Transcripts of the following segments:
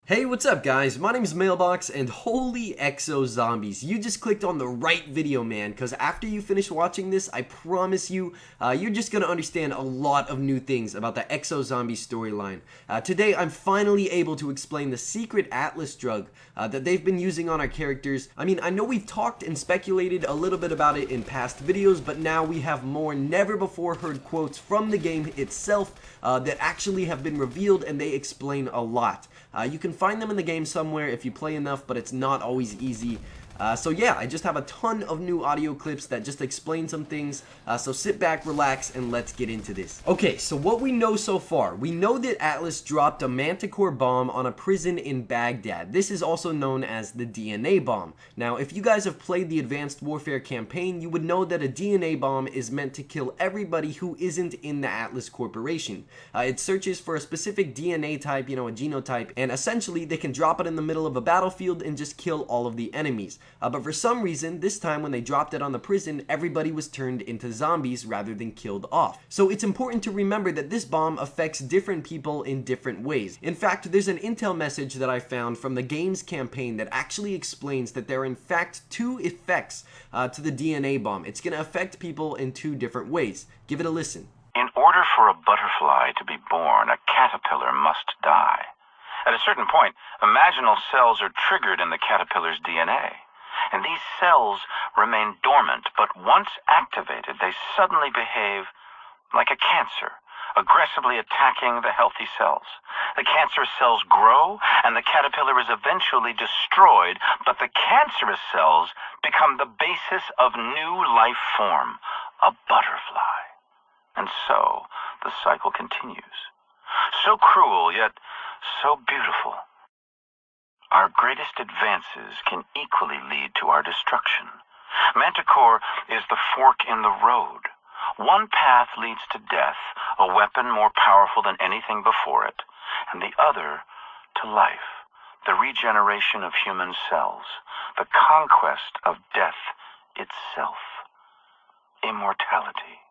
Hey, what's up guys? My name is Mailbox and holy exo zombies. You just clicked on the right video, man, because after you finish watching this, I promise you, you're just going to understand a lot of new things about the exo zombie storyline. Today, I'm finally able to explain the secret Atlas drug that they've been using on our characters. I mean, I know we've talked and speculated a little bit about it in past videos, but now we have more never before heard quotes from the game itself that actually have been revealed, and they explain a lot. You can find them in the game somewhere if you play enough, but it's not always easy. So yeah, I just have a ton of new audio clips that just explain some things, so sit back, relax, and let's get into this. Okay, so what we know so far. We know that Atlas dropped a manticore bomb on a prison in Baghdad. This is also known as the DNA bomb. Now, if you guys have played the Advanced Warfare campaign, you would know that a DNA bomb is meant to kill everybody who isn't in the Atlas Corporation. It searches for a specific DNA type, you know, a genotype, and essentially they can drop it in the middle of a battlefield and just kill all of the enemies. But for some reason, this time when they dropped it on the prison, everybody was turned into zombies rather than killed off. So it's important to remember that this bomb affects different people in different ways. In fact, there's an intel message that I found from the game's campaign that actually explains that there are in fact two effects to the DNA bomb. It's going to affect people in two different ways. Give it a listen. In order for a butterfly to be born, a caterpillar must die. At a certain point, imaginal cells are triggered in the caterpillar's DNA. And these cells remain dormant, but once activated, they suddenly behave like a cancer, aggressively attacking the healthy cells. The cancerous cells grow, and the caterpillar is eventually destroyed, but the cancerous cells become the basis of new life form, a butterfly. And so, the cycle continues. So cruel, yet so beautiful. Our greatest advances can equally lead to our destruction. Manticore is the fork in the road. One path leads to death, a weapon more powerful than anything before it, and the other to life, the regeneration of human cells, the conquest of death itself, immortality.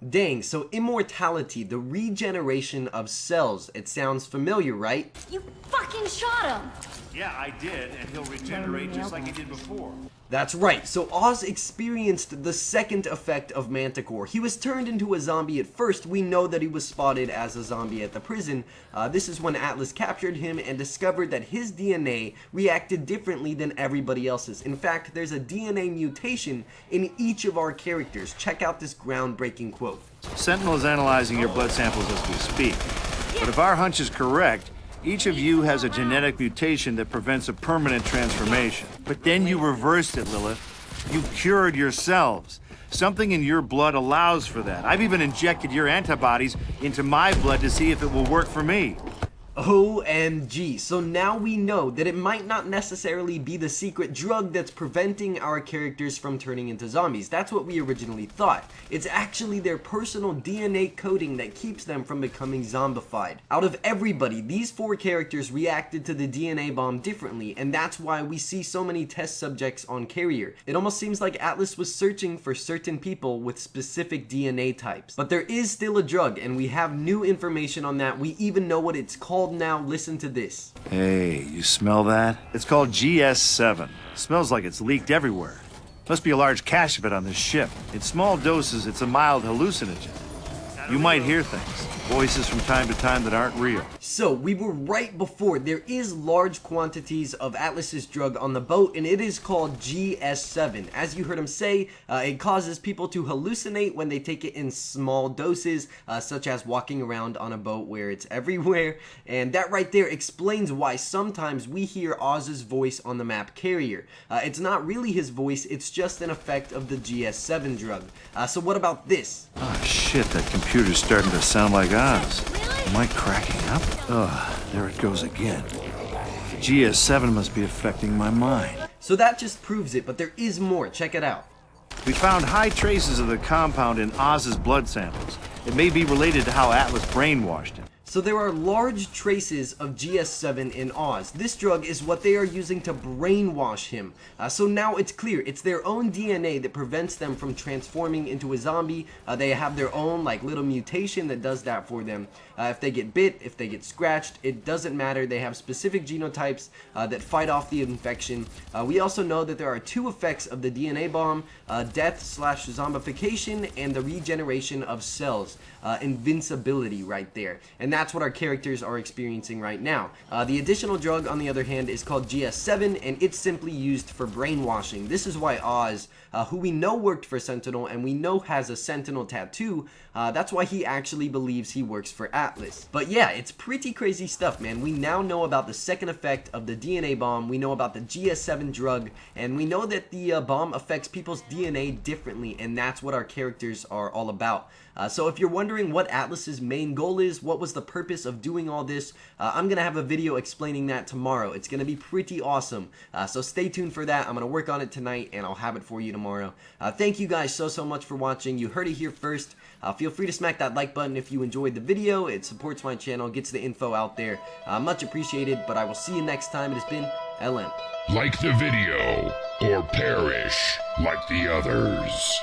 Dang, so immortality, the regeneration of cells. It sounds familiar, right? You fucking shot him! Yeah, I did, and he'll regenerate just like he did before. That's right, so Oz experienced the second effect of Manticore. He was turned into a zombie at first. We know that he was spotted as a zombie at the prison. This is when Atlas captured him and discovered that his DNA reacted differently than everybody else's. In fact, there's a DNA mutation in each of our characters. Check out this groundbreaking quote. Sentinel is analyzing your blood samples as we speak. But if our hunch is correct, each of you has a genetic mutation that prevents a permanent transformation. But then you reversed it, Lilith. You cured yourselves. Something in your blood allows for that. I've even injected your antibodies into my blood to see if it will work for me. OMG, so now we know that it might not necessarily be the secret drug that's preventing our characters from turning into zombies. That's what we originally thought. It's actually their personal DNA coding that keeps them from becoming zombified. Out of everybody, these four characters reacted to the DNA bomb differently, and that's why we see so many test subjects on Carrier. It almost seems like Atlas was searching for certain people with specific DNA types. But there is still a drug, and we have new information on that. We even know what it's called now. Listen to this. Hey, you smell that? It's called GS7. Smells like it's leaked everywhere. Must be a large cache of it on this ship. In small doses, it's a mild hallucinogen. You might hear things, voices from time to time that aren't real. So, we were right before. There is large quantities of Atlas's drug on the boat, and it is called GS7. As you heard him say, it causes people to hallucinate when they take it in small doses, such as walking around on a boat where it's everywhere. And that right there explains why sometimes we hear Oz's voice on the map Carrier. It's not really his voice, it's just an effect of the GS7 drug. So what about this? Oh shit, that computer's starting to sound like Oz. Am I cracking up? Ugh, there it goes again. GS7 must be affecting my mind. So that just proves it, but there is more. Check it out. We found high traces of the compound in Oz's blood samples. It may be related to how Atlas brainwashed him. So there are large traces of GS7 in Oz. This drug is what they are using to brainwash him. So now it's clear, it's their own DNA that prevents them from transforming into a zombie. They have their own like little mutation that does that for them. If they get bit, if they get scratched, it doesn't matter. They have specific genotypes that fight off the infection. We also know that there are two effects of the DNA bomb, death/zombification and the regeneration of cells. Invincibility right there. And that's what our characters are experiencing right now. The additional drug, on the other hand, is called GS7, and it's simply used for brainwashing. This is why Oz, who we know worked for Sentinel and we know has a Sentinel tattoo, that's why he actually believes he works for Atlas. But yeah, it's pretty crazy stuff, man. We now know about the second effect of the DNA bomb, we know about the GS7 drug, and we know that the bomb affects people's DNA differently, and that's what our characters are all about. So if you're wondering what Atlas's main goal is, what was the purpose of doing all this, I'm going to have a video explaining that tomorrow. It's going to be pretty awesome. So stay tuned for that. I'm going to work on it tonight and I'll have it for you tomorrow. Thank you guys so much for watching. You heard it here first. Feel free to smack that like button if you enjoyed the video. It supports my channel, gets the info out there. Much appreciated, but I will see you next time. It has been LN. Like the video or perish like the others.